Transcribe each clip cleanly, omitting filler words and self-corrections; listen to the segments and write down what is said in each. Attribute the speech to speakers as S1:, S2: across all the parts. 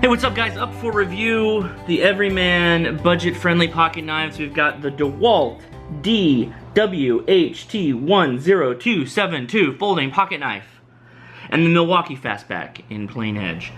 S1: Hey, what's up guys? Up for review, the Everyman budget-friendly pocket knives. We've got the Dewalt DWHT10272 folding pocket knife and the Milwaukee Fastback in plain edge.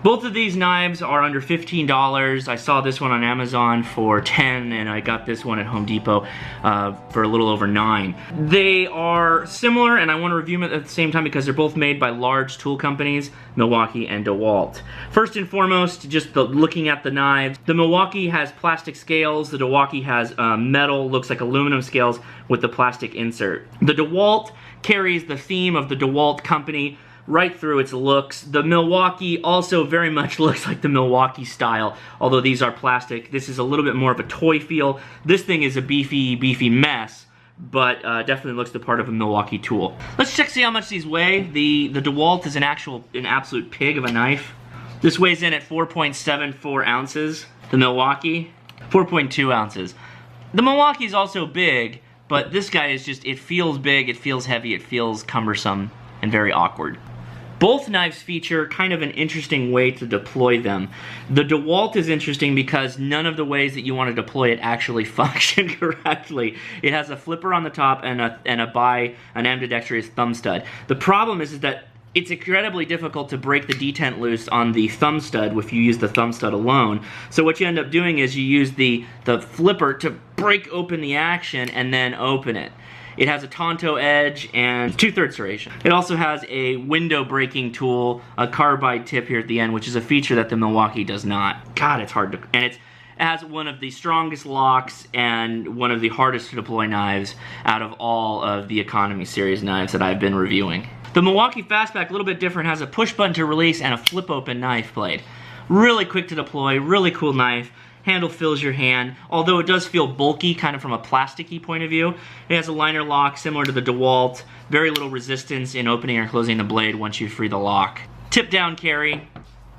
S1: Both of these knives are under $15. I saw this one on Amazon for $10 and I got this one at Home Depot for a little over $9. They are similar and I want to review them at the same time because they're both made by large tool companies, Milwaukee and Dewalt. First and foremost, just looking at the knives, the Milwaukee has plastic scales, the Dewalt has metal, looks like aluminum scales with the plastic insert. The Dewalt carries the theme of the Dewalt company right through its looks. The Milwaukee also very much looks like the Milwaukee style, although these are plastic. This is a little bit more of a toy feel. This thing is a beefy mess, but definitely looks the part of a Milwaukee tool. Let's check see how much these weigh. The Dewalt is an absolute pig of a knife. This weighs in at 4.74 ounces. The Milwaukee, 4.2 ounces. The Milwaukee is also big, but this guy is just, it feels big, it feels heavy, it feels cumbersome, and very awkward. Both knives feature kind of an interesting way to deploy them. The Dewalt is interesting because none of the ways that you want to deploy it actually function correctly. It has a flipper on the top and an ambidextrous thumb stud. The problem is that it's incredibly difficult to break the detent loose on the thumb stud if you use the thumb stud alone. So what you end up doing is you use the flipper to break open the action and then open it. It has a Tonto edge and 2/3 serration. It also has a window breaking tool, a carbide tip here at the end, which is a feature that the Milwaukee does not. God, it's hard to, and it has one of the strongest locks and one of the hardest to deploy knives out of all of the economy series knives that I've been reviewing. The Milwaukee Fastback, a little bit different, has a push button to release and a flip open knife blade. Really quick to deploy, really cool knife. Handle fills your hand, although it does feel bulky, kind of from a plasticky point of view. It has a liner lock similar to the Dewalt. Very little resistance in opening or closing the blade once you free the lock. Tip down carry.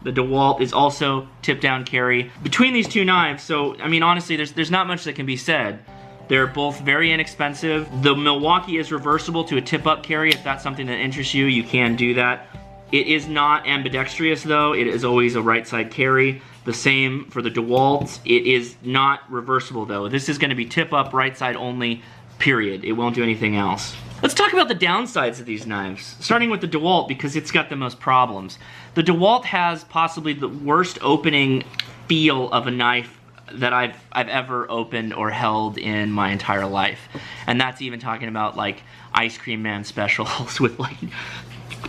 S1: The Dewalt is also tip down carry. Between these two knives, so I mean honestly, there's not much that can be said. They're both very inexpensive. The Milwaukee is reversible to a tip up carry. If that's something that interests you, you can do that. It is not ambidextrous though. It is always a right side carry. The same for the Dewalt. It is not reversible though. This is going to be tip up, right side only, period. It won't do anything else. Let's talk about the downsides of these knives, starting with the Dewalt because it's got the most problems. The Dewalt has possibly the worst opening feel of a knife that I've ever opened or held in my entire life. And that's even talking about like Ice Cream Man specials with like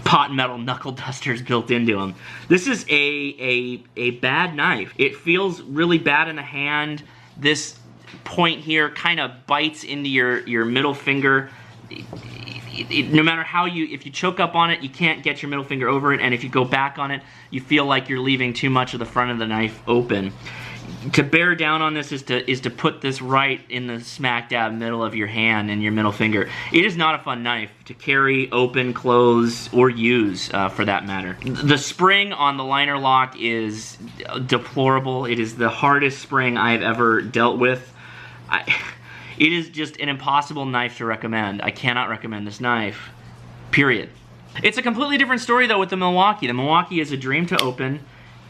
S1: pot metal knuckle dusters built into them. This is a bad knife. It feels really bad in the hand. This point here kind of bites into your middle finger. No matter how if you choke up on it, you can't get your middle finger over it, and if you go back on it, you feel like you're leaving too much of the front of the knife open. To bear down on this is to put this right in the smack dab middle of your hand and your middle finger. It is not a fun knife to carry, open, close, or use for that matter. The spring on the liner lock is deplorable. It is the hardest spring I've ever dealt with. It is just an impossible knife to recommend. I cannot recommend this knife, period. It's a completely different story though with the Milwaukee. The Milwaukee is a dream to open.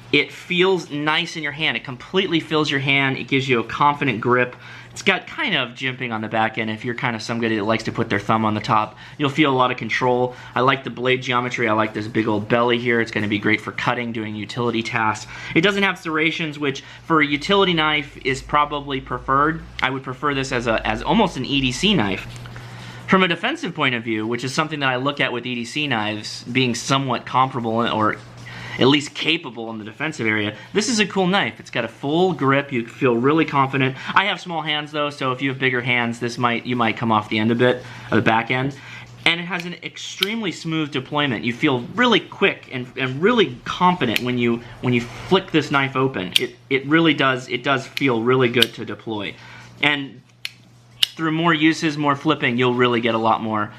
S1: It feels nice in your hand. It completely fills your hand. It gives you a confident grip. It's got kind of jimping on the back end. If you're kind of somebody that likes to put their thumb on the top, you'll feel a lot of control. I like the blade geometry. I like this big old belly here. It's going to be great for cutting, doing utility tasks. It doesn't have serrations, which for a utility knife is probably preferred. I would prefer this as almost an EDC knife. From a defensive point of view, which is something that I look at with EDC knives being somewhat comparable or at least capable in the defensive area, this is a cool knife. It's got a full grip. You feel really confident. I have small hands though, so if you have bigger hands, you might come off the end a bit, of the back end. And it has an extremely smooth deployment. You feel really quick and really confident when you flick this knife open. It really does. It does feel really good to deploy. And through more uses, more flipping, you'll really get a lot more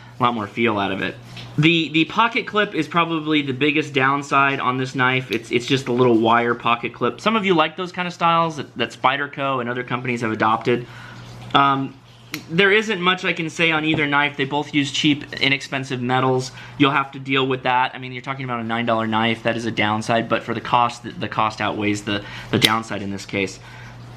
S1: feel out of it. The pocket clip is probably the biggest downside on this knife. It's just a little wire pocket clip. Some of you like those kind of styles that Spyderco and other companies have adopted. there isn't much I can say on either knife. They both use cheap, inexpensive metals. You'll have to deal with that. I mean, you're talking about a $9 knife. That is a downside, but for the cost outweighs the downside in this case.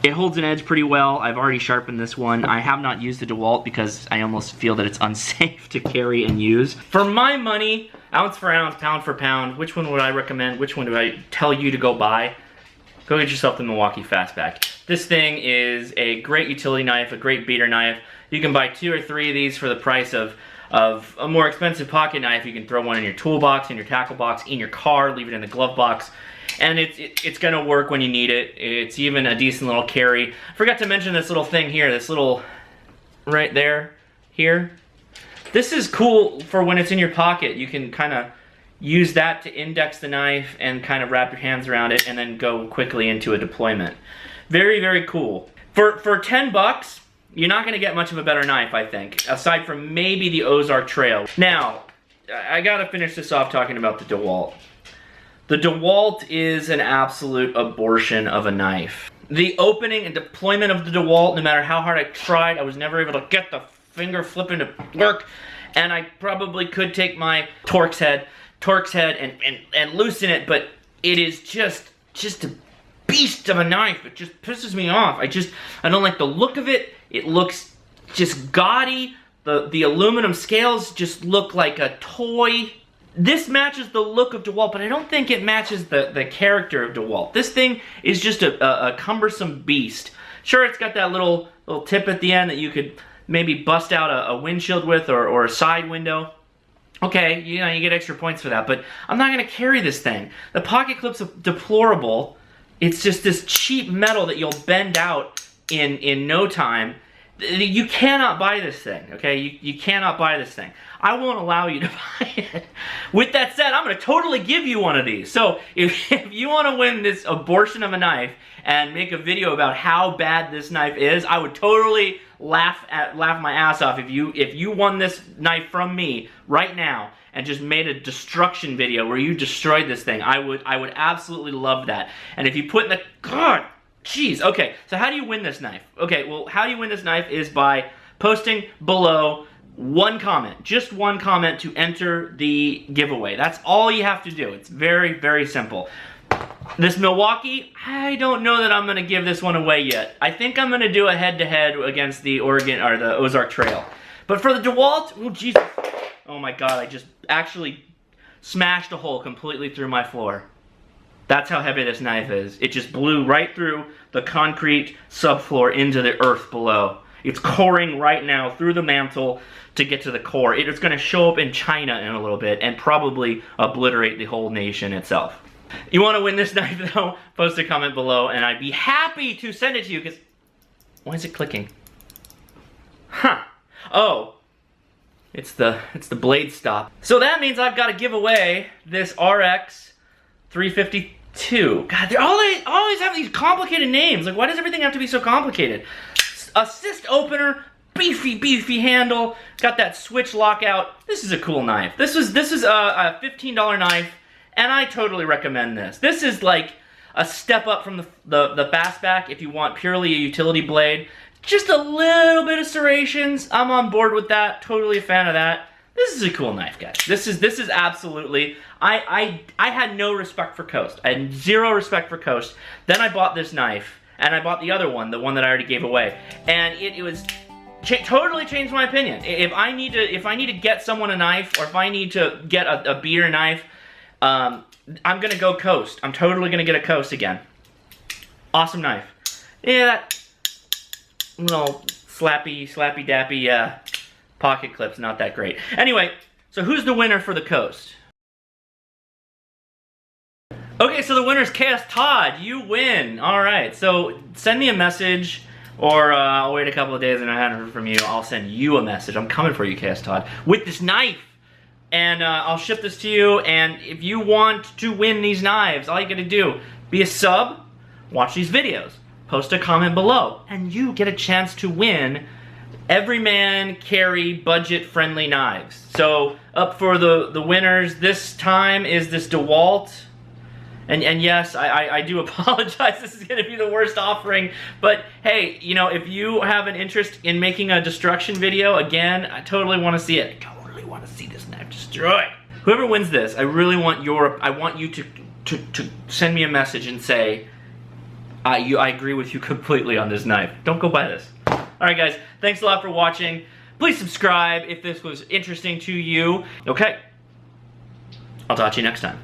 S1: It holds an edge pretty well. I've already sharpened this one. I have not used the DeWalt because I almost feel that it's unsafe to carry and use. For my money, ounce for ounce, pound for pound, which one would I recommend? Which one do I tell you to go buy? Go get yourself the Milwaukee Fastback. This thing is a great utility knife, a great beater knife. You can buy 2 or 3 of these for the price of a more expensive pocket knife. You can throw one in your toolbox, in your tackle box, in your car, leave it in the glove box. And it's gonna work when you need it. It's even a decent little carry. I forgot to mention this little thing here, this little, right there, here. This is cool for when it's in your pocket. You can kind of use that to index the knife and kind of wrap your hands around it and then go quickly into a deployment. Very, very cool. For 10 bucks, you're not gonna get much of a better knife, I think, aside from maybe the Ozark Trail. Now, I gotta finish this off talking about the DeWalt. The DeWalt is an absolute abortion of a knife. The opening and deployment of the DeWalt, no matter how hard I tried, I was never able to get the finger flipping to work. And I probably could take my Torx head and loosen it, but it is just a beast of a knife. It just pisses me off. I don't like the look of it. It looks just gaudy. The aluminum scales just look like a toy. This matches the look of DeWalt, but I don't think it matches the character of DeWalt. This thing is just a cumbersome beast. Sure, it's got that little tip at the end that you could maybe bust out a windshield with or a side window. Okay, you know, you get extra points for that, but I'm not gonna carry this thing. The pocket clip's deplorable. It's just this cheap metal that you'll bend out in no time. You cannot buy this thing, okay? You cannot buy this thing. I won't allow you to buy it. With that said, I'm going to totally give you one of these. So if you want to win this abortion of a knife and make a video about how bad this knife is, I would totally laugh my ass off if you won this knife from me right now and just made a destruction video where you destroyed this thing. I would absolutely love that. And if you put in the... God! Jeez, okay, so how do you win this knife? Okay, well, how you win this knife is by posting below one comment, just one comment to enter the giveaway. That's all you have to do. It's very, very simple. This Milwaukee, I don't know that I'm going to give this one away yet. I think I'm going to do a head-to-head against the the Ozark Trail. But for the DeWalt, oh, Jesus. Oh, my God, I just actually smashed a hole completely through my floor. That's how heavy this knife is. It just blew right through the concrete subfloor into the earth below. It's coring right now through the mantle to get to the core. It is going to show up in China in a little bit and probably obliterate the whole nation itself. You want to win this knife though? Post a comment below and I'd be happy to send it to you because... Why is it clicking? Huh. Oh. It's the blade stop. So that means I've got to give away this RX 352. God, they always have these complicated names. Like, why does everything have to be so complicated? Assist opener, beefy handle, got that switch lockout. This is a cool knife. This is a $15 knife, and I totally recommend this. This is like a step up from the Fastback if you want purely a utility blade. Just a little bit of serrations. I'm on board with that. Totally a fan of that. This is a cool knife, guys. This is absolutely... I had no respect for Coast. I had zero respect for Coast. Then I bought this knife, and I bought the other one, the one that I already gave away, and it was totally changed my opinion. If I need to get someone a knife, or if I need to get a beater knife, I'm gonna go Coast. I'm totally gonna get a Coast again. Awesome knife. Yeah, that little slappy dappy pocket clip's not that great. Anyway, so who's the winner for the Coast? Okay, so the winner's Chaos Todd. You win. Alright, so send me a message, or I'll wait a couple of days and I haven't heard from you. I'll send you a message. I'm coming for you, Chaos Todd, with this knife. And I'll ship this to you, and if you want to win these knives, all you gotta do, be a sub, watch these videos, post a comment below, and you get a chance to win everyman carry budget-friendly knives. So up for the winners this time is this DeWalt And yes, I do apologize. This is going to be the worst offering. But hey, you know, if you have an interest in making a destruction video, again, I totally want to see it. I totally want to see this knife destroyed. Whoever wins this, I really want you to send me a message and say, I agree with you completely on this knife. Don't go buy this. All right, guys. Thanks a lot for watching. Please subscribe if this was interesting to you. Okay. I'll talk to you next time.